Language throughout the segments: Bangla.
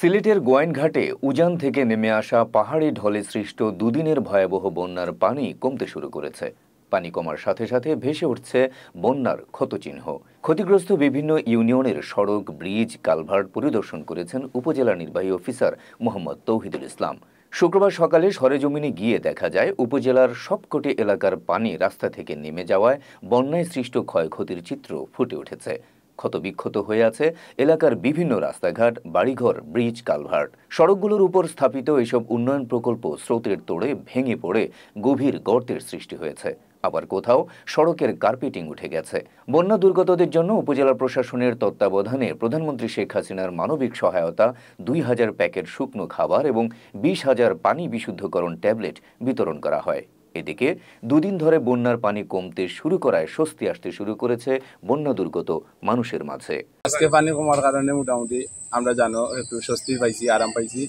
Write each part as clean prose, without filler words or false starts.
সিলেটের গোয়াইনঘাটে উজান থেকে নেমে আসা পাহাড়ি ঢলে সৃষ্ট দুদিনের ভয়াবহ বন্যার পানি কমতে শুরু করেছে। পানি কমার সাথে সাথে ভেসে উঠছে বন্যার ক্ষতচিহ্ন। ক্ষতিগ্রস্ত বিভিন্ন ইউনিয়নের সড়ক, ব্রিজ, কালভার্ট পরিদর্শন করেছেন উপজেলা নির্বাহী অফিসার মোহাম্মদ তৌহিদুল ইসলাম। শুক্রবার সকালে সরেজমিনে গিয়ে দেখা যায় উপজেলার সবকটি এলাকার পানি রাস্তা থেকে নেমে যাওয়ায় বন্যায় সৃষ্ট ক্ষয়ক্ষতির চিত্র ফুটে উঠেছে। ক্ষতবিক্ষত হয়ে আছে এলাকার বিভিন্ন রাস্তাঘাট, বাড়িঘর, ব্রিজ, কালভার্ট। সড়কগুলোর উপর স্থাপিত এসব উন্নয়ন প্রকল্প স্রোতের তোড়ে ভেঙে পড়ে গভীর গর্তের সৃষ্টি হয়েছে। আবার কোথাও সড়কের কার্পেটিং উঠে গেছে। বন্যা দুর্গতদের জন্য উপজেলা প্রশাসনের তত্ত্বাবধানে প্রধানমন্ত্রী শেখ হাসিনার মানবিক সহায়তা ২,০০০ প্যাকেট শুকনো খাবার এবং ২০,০০০ পানি বিশুদ্ধকরণ ট্যাবলেট বিতরণ করা হয়। এদিকে দুদিন ধরে বন্যার পানি কমতে শুরু করায় স্বস্তি আসতে শুরু করেছে বন্যা দুর্গত মানুষের মাঝে। আজকে পানি কমার কারণে মোটামুটি আমরা জানো একটু স্বস্তি পাইছি, আরাম পাইছি।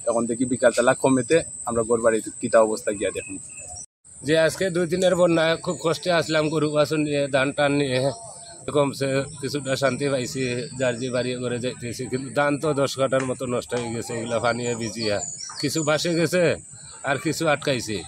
তখন দেখি বিকালবেলা কমেতে আমরা ঘর বাড়ি কিতা অবস্থা গিয়া দেখুন যে আজকে 2 দিনের বন্যায় খুব কষ্টে আসলাম, গরু বাছুর নিয়ে, ধান টান নিয়ে কমছে, কিছুটা শান্তি পাইছি, যার যে বাড়ি করে যাইতেছি। কিন্তু ধান তো 10 কাঠার মতো নষ্ট হয়ে গেছে, এগুলা পানিয়ে ভিজিয়া, কিছু ভাসে গেছে আর কিছু আটকাইছে।